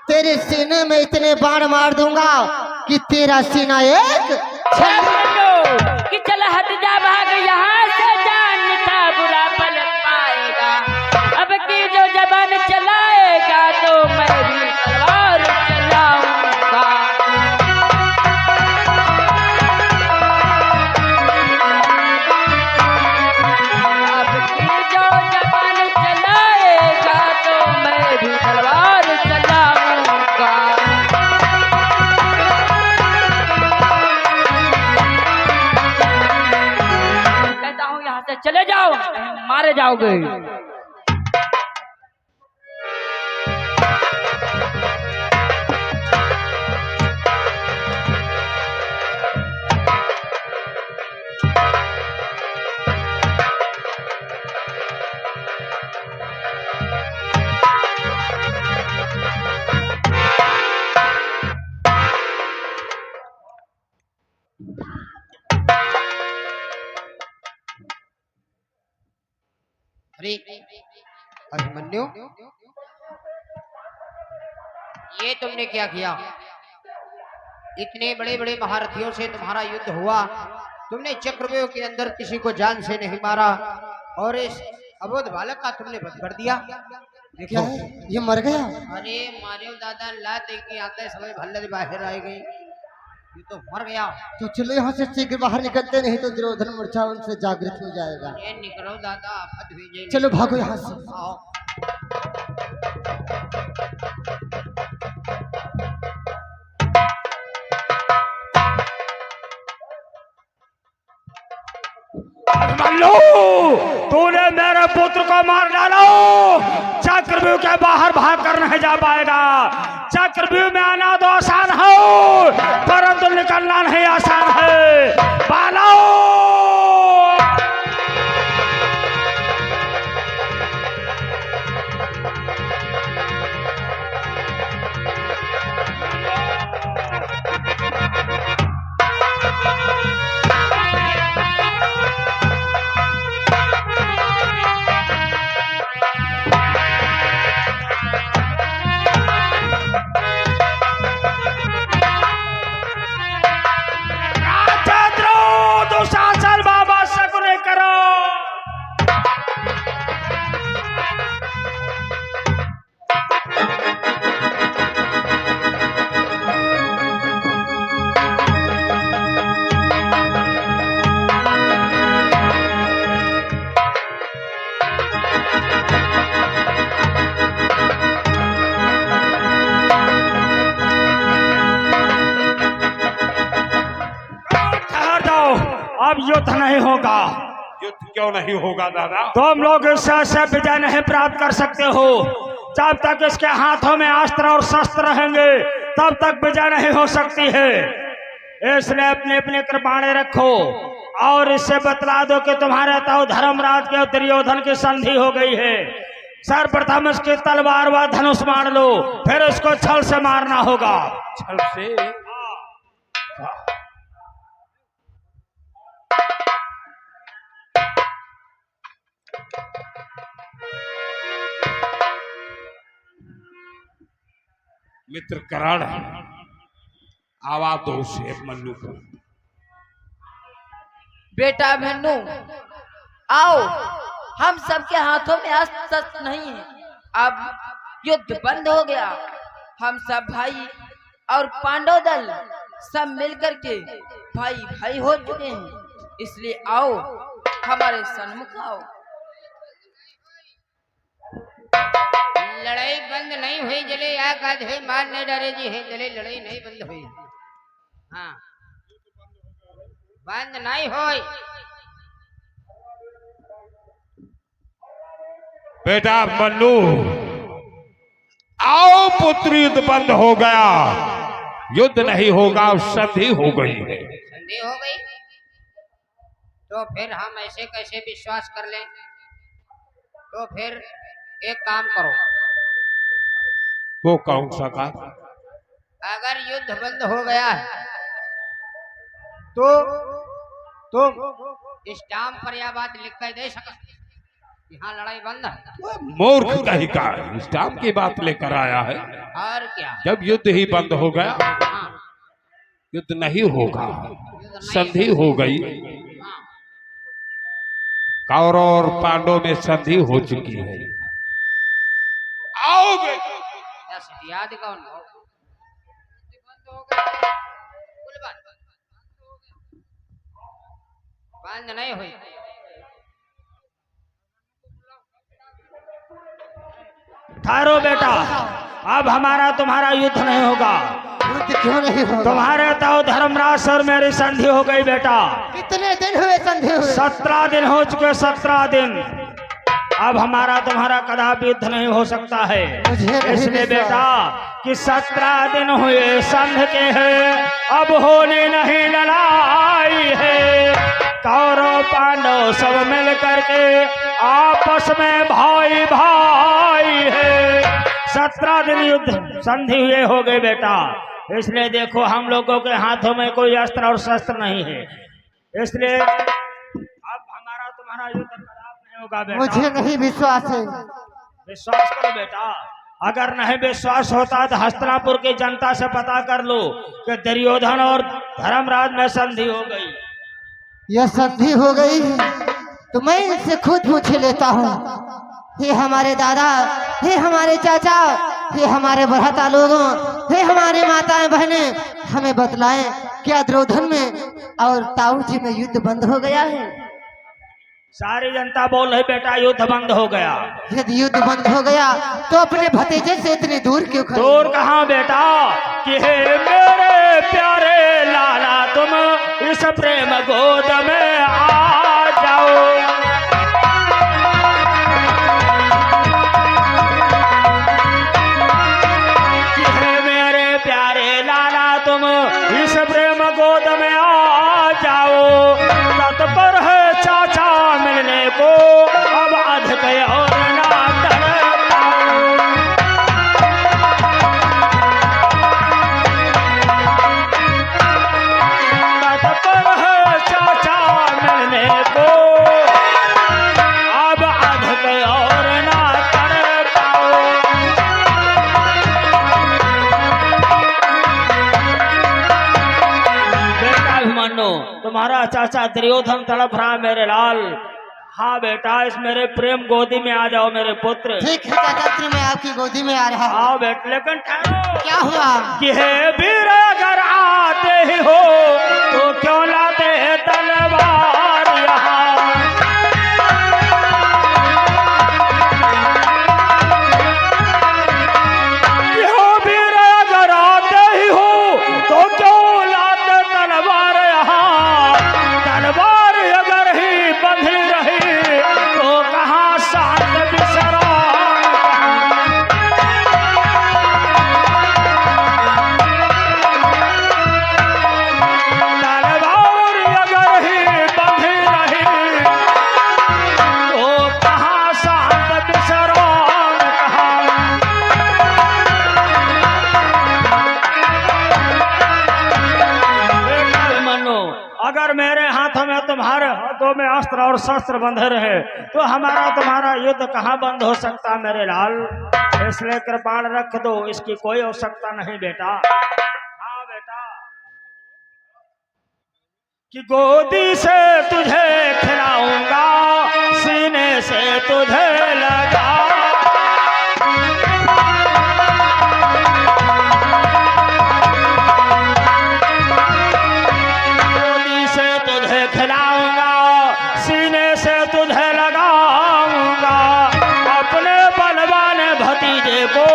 तेरे सीने में इतने बाण मार दूंगा कि तेरा सीना एक कि चल हट जा भाग यहाँ से, जान था बुरा पल पाएगा। अब की जो जबान चलाएगा तो मैं भी तलवार चलाऊंगा। अब की जो जबान चलाएगा तो मैं भी तलवार चलाऊंगा। यहाँ से चले जाओ, मारे जाओगे। अरे अभिमन्यु, ये तुमने क्या किया? इतने बड़े बड़े महारथियों से तुम्हारा युद्ध हुआ, तुमने चक्रव्यूह के अंदर किसी को जान से नहीं मारा और इस अबोध बालक का तुमने वध कर दिया। क्या है? ये मर गया? अरे मारे दादा, लात की आते समय भल्ले बाहर आ गई, ये तो मर गया। तो चलो यहाँ से शीघ्र बाहर निकलते, नहीं तो दुर्योधन मूर्छा उनसे जागृत हो जाएगा। ये निकलो दादा, आफत हुई जाएगी। चलो भागो यहाँ से। आओ। अभिमन्यु, तूने मेरे पुत्र को मार डालो। चक्रव्यूह के बाहर भाग कर नहीं जा पाएगा। चक्रव्यूह में आना तो आसान है, परंतु निकलना नहीं आसान है। बालो, दुशासन बाबा शकुन करो। अब युद्ध नहीं होगा। युद्ध क्यों नहीं होगा दादा? तुम लोग इससे विजय नहीं प्राप्त कर सकते हो। जब तक इसके हाथों में अस्त्र और शस्त्र रहेंगे तब तक विजय नहीं हो सकती है। इसलिए अपने अपने कृपाणे रखो और इससे बतला दो कि तुम्हारे तो धर्मराज के दुर्योधन की संधि हो गई है। सर्वप्रथम इसकी तलवार व धनुष मार लो, फिर इसको छल से मारना होगा। छल से? मित्र करण, आवाज दो उसे मन्नू को। बेटा मन्नू, आओ, हम सबके हाथों में अस्त्र शस्त्र नहीं है। अब युद्ध बंद हो गया। हम सब भाई और पांडव दल सब मिलकर के भाई भाई हो चुके हैं। इसलिए आओ, हमारे सन्मुख आओ। लड़ाई बंद नहीं हुई, जले आकाश है मारने डरे जी है, जले लड़ाई नहीं बंद हुई। हाँ, बंद नहीं हुई। बेटा मन्नू, आओ पुत्र, युद्ध बंद हो गया। युद्ध नहीं होगा, संधि हो गई है। संधि हो गई तो फिर हम ऐसे कैसे विश्वास कर लें? तो फिर एक काम करो। वो कौन सा काम? अगर युद्ध बंद हो गया है तो तुम स्टाम्प पर यह बात लिख कर दे सकते। यहाँ लड़ाई बंद है। मूर्ख कहीं का इस टाइम की बात लेकर आया है। और क्या? जब युद्ध ही बंद हो गया, हाँ, युद्ध नहीं होगा, संधि हो गई। हाँ, कौरव और पांडव में संधि हो चुकी है। आओगे बस याद कौन हो? बंद हो गया। कुल बंद नहीं हुई। ठहरो बेटा, अब हमारा तुम्हारा युद्ध नहीं होगा। युद्ध क्यों नहीं होगा? तुम्हारे तो धर्मराज और मेरी संधि हो गई बेटा। कितने दिन हुए संधि हुए? 17 दिन हो चुके, 17 दिन। अब हमारा तुम्हारा कदापि युद्ध नहीं हो सकता है। मुझे नहीं इसलिए विश्वास। बेटा कि 17 दिन हुए संध के हैं, अब होने नहीं लड़ाई है। कौरव पांडव सब मिल करके आपस में भाई भाई है। 17 दिन युद्ध संधि हुए हो गए बेटा। इसलिए देखो हम लोगों के हाथों में कोई अस्त्र और शस्त्र नहीं है। इसलिए अब हमारा तुम्हारा युद्ध कदापि नहीं होगा बेटा। मुझे नहीं विश्वास है। विश्वास करो बेटा। अगर नहीं विश्वास होता तो हस्तिनापुर की जनता से पता कर लो कि दुर्योधन और धर्मराज में संधि हो गई। यह संधि हो गई तो मैं इनसे खुद पूछ लेता हूँ। हे हमारे दादा, हे हमारे चाचा, हे हमारे बढ़ता लोगों, हे हमारे माताएं बहनें, हमें बतलाएं क्या द्रोधन में और ताऊ जी में युद्ध बंद हो गया है? सारी जनता बोल रही बेटा युद्ध बंद हो गया। यदि युद्ध बंद हो गया तो अपने भतीजे से इतनी दूर क्यों खड़े? दूर कहाँ बेटा कि हे मेरे प्यारे लाला, तुम इस प्रेम गोद में आ जाओ। कि हे मेरे प्यारे लाला, तुम इस प्रेम गोद में आ जाओ। तत्पर है चाचा मिलने को, अब अधिक और ना तड़पाओ। तत्पर है चाचा मिलने को, अब अधिक और ना तड़पाओ। बेटा अभिमन्यु, तुम्हारा चाचा दुर्योधन तड़प रहा है मेरे लाल। हाँ बेटा, इस मेरे प्रेम गोदी में आ जाओ मेरे पुत्र। ठीक है चाचा, मैं आपकी गोदी में आ रहा हूँ। आओ बेटा, लेकिन ठहरो। क्या हुआ? कि हे वीर अगर आते ही हो तो क्यों लाते तलवार यहाँ। कि हो वीर अगर आते ही हो तो क्यों लाते तलवार यहाँ। तलवार अगर ही बंधी रही तो कहाँ शांत विश्राम कहाँ। तलवार अगर ही बंधी रही तो कहाँ शांत विश्राम कहाँ। बेटा अभिमन्यु, अगर मेरे हाथों में तुम्हारे हाथों में अस्त्र और शस्त्र बंधे रहे तो हमारा तुम्हारा युद्ध कहाँ बंद हो सकता मेरे लाल। इसलिए कृपाण रख दो, इसकी कोई आवश्यकता नहीं बेटा। हाँ बेटा, कि गोदी से तुझे खिलाऊंगा, सीने से तुझे लगा। गोदी से तुझे खिलाऊंगा, सीने से तुझे लगाऊंगा। अपने बलवान भतीजे को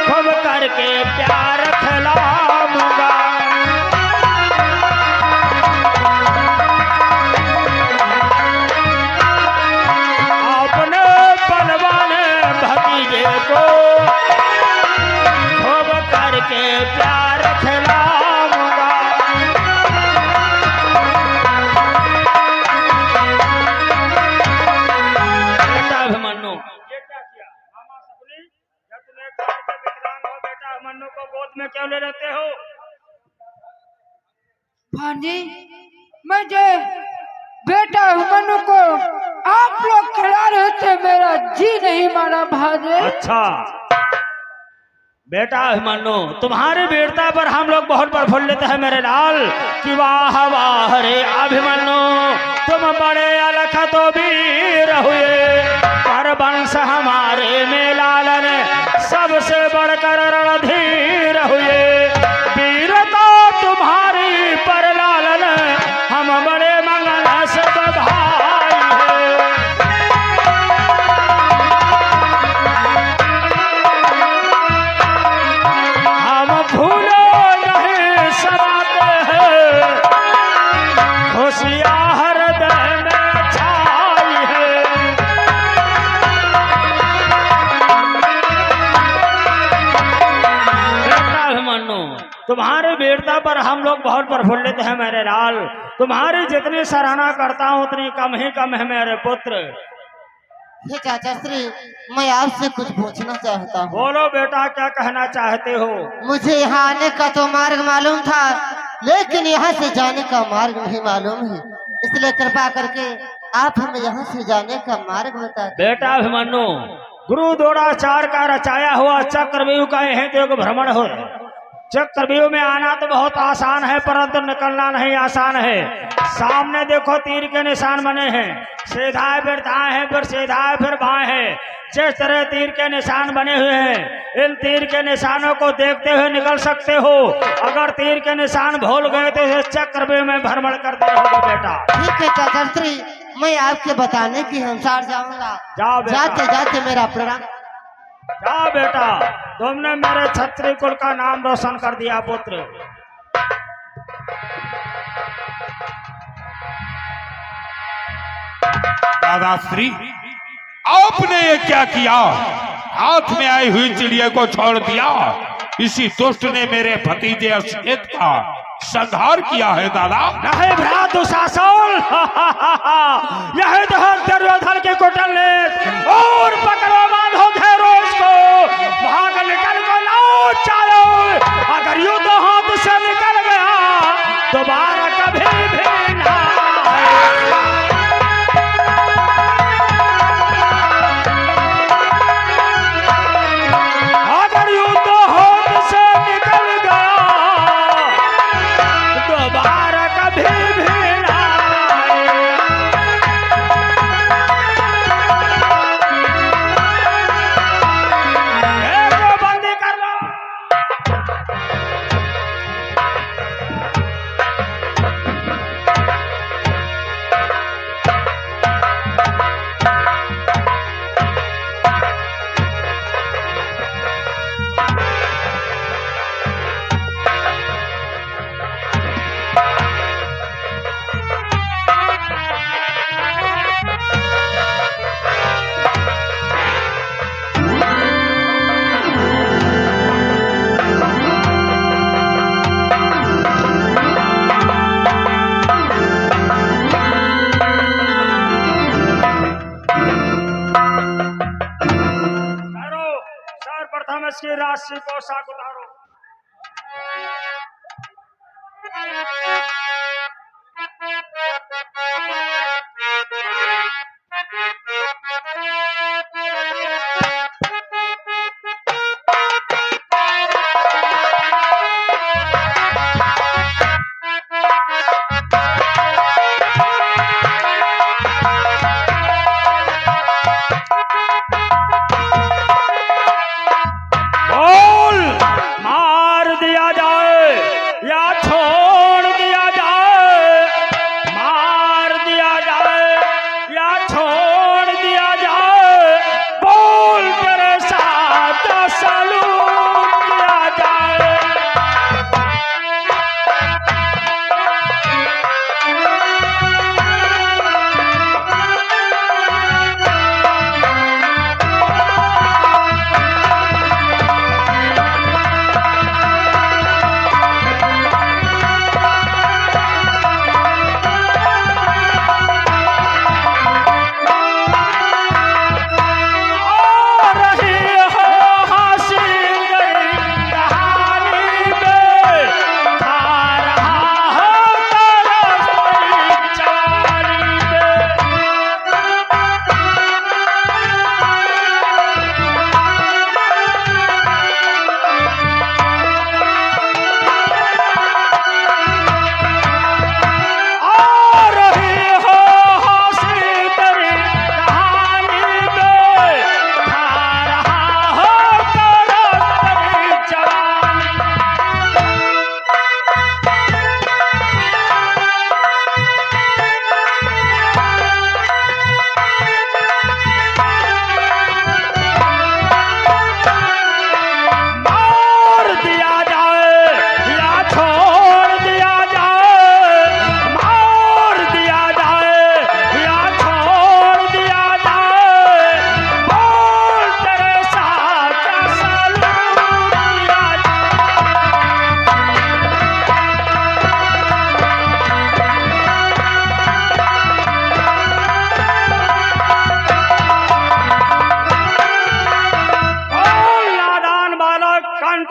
खूब करके प्यार खिलाऊंगा। अपने बलवान भतीजे को खूब करके प्यार खिलाऊंगा। बेटा अभिमन्यु, ये क्या किया मामा सपनी? जब तुम एक बार के विकलांग हो बेटा अभिमन्यु को गोद में क्यों ले लेते हो? भांजी, मैं जो बेटा अभिमन्यु को आप लोग खिला रहे थे, मेरा जी नहीं माना भाजे। अच्छा बेटा अभिमन्यु, तुम्हारी वीरता पर हम लोग बहुत प्रफुल्लित है मेरे लाल। कि वाह वाह रे अभिमन्यु, तुम बड़े अलख तो वीर हुए, पर वंश हमारे में लालन सबसे बढ़कर रणधीर हुए। वीरता तुम्हारी पर लालन हम बड़े मंगल सब भाई है। हम भूलो नहीं सदाते हैं, खुशियाँ हृदय में छाई है। बेटा अभिमन्यु, तुम्हारी वीरता पर हम लोग बहुत प्रफुल्लित हैं मेरे लाल। तुम्हारी जितनी सराहना करता हूँ उतनी कम है मेरे पुत्र। हे चाचा श्री, मैं आपसे कुछ पूछना चाहता हूँ। बोलो बेटा, क्या कहना चाहते हो? मुझे यहाँ आने का तो मार्ग मालूम था, लेकिन यहाँ से जाने का मार्ग नहीं मालूम है, इसलिए कृपा करके आप हमें यहाँ से जाने का मार्ग बता दें। बेटा अभिमन्यु, गुरु द्रोणाचार्य का रचाया हुआ चक्रव्यूह का यही तो एक भ्रमण हो। चक्रव्यूह में आना तो बहुत आसान है, परंतु निकलना नहीं आसान है। सामने देखो तीर के निशान बने हैं, सीधा है फिर दाएं है, फिर सीधा है फिर बाएं है। जिस तरह तीर के निशान बने हुए हैं, इन तीर के निशानों को देखते हुए निकल सकते हो। अगर तीर के निशान भूल गए तो इस चक्रव्यूह में भ्रमण करते रहोगे बेटा। ठीक है चाचा श्री, मैं आपके बताने के अनुसार जाऊंगा। जाओ बेटा। जाते जाते मेरा प्रणाम। जाओ बेटा, तुमने मेरे क्षत्रिय कुल का नाम रोशन कर दिया पुत्र। दादाश्री, आपने ये क्या किया? हाथ में आई हुई चिड़िया को छोड़ दिया। इसी दुष्ट ने मेरे भतीजे अश्वेत का संहार किया है दादा। नहीं भ्रात दुशासन, यह तो दुर्योधन के कुटिल ने, और पकड़ो बांधो घेरो इसको, भाग निकल को लाओ चालो। अगर युद्ध हाथ से निकल गया दोबारा कभी भी ना आए। अगर युद्ध हाथ से निकल गया दोबारा कभी भी ना आए। एक बंदी कर लो। सर्वप्रथम इसकी राशि पोशाक उतारो। बोल, मार दिया जाए या छोड़ दिया जाए?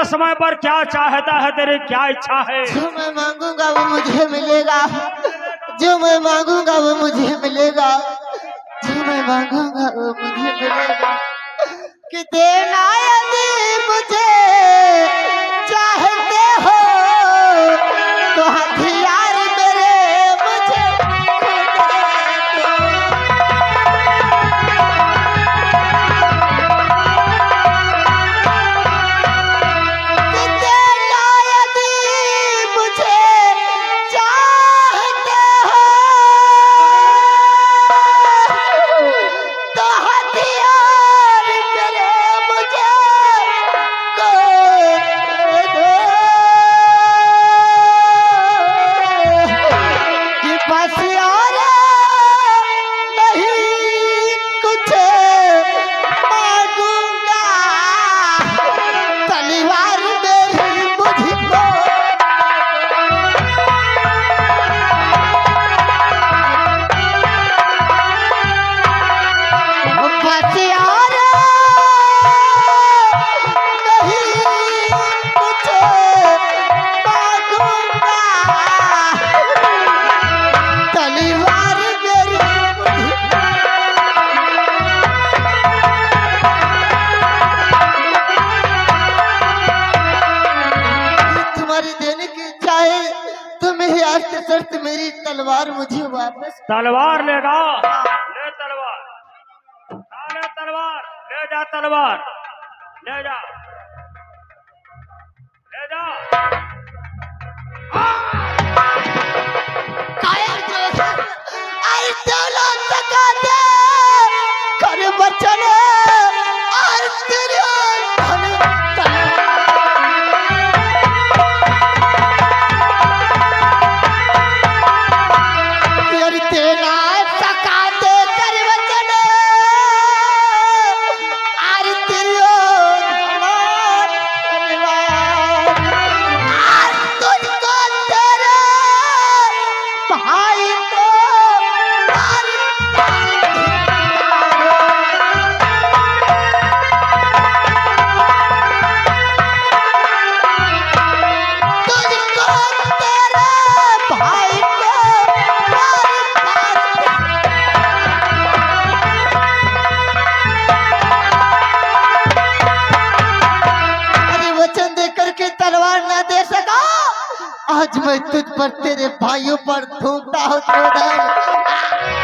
वक्त समय पर क्या चाहता है, तेरी क्या इच्छा है? जो मैं मांगूंगा वो मुझे मिलेगा, जो मैं मांगूंगा वो मुझे मिलेगा, जो मैं मांगूंगा वो मुझे मिलेगा। कि देना यदि मुझे चाहते हो तो हथियार मेरे मुझे खुद दे दो। कि देना यदि मुझे चाहते हो तो हथियार मेरे मुझे खुद दे दो। कि बस और नहीं कुछ मांगूंगा, तलवार मेरी मुझको बस और नहीं कुछ मांगूंगा, तलवार मेरी तुम्हारी देने की इच्छा है तो मेरी आज शर्त मेरी तलवार मुझे वापस। तलवार लेगा, ले तलवार, ले तलवार, ले जा तलवार, ले जा, ले जा। कायर जो आई दौलत सका दे कर बचन और तेरे धन यार तेरा सका दे कर बचन और तेरे धन आज तुझको तेरे भाई को तुझको तेरे भाई को अरे वचन दे करके तलवार ना दे सका, आज मैं तुझ पर तेरे भाइयों पर थूकता हूँ क्रोधन।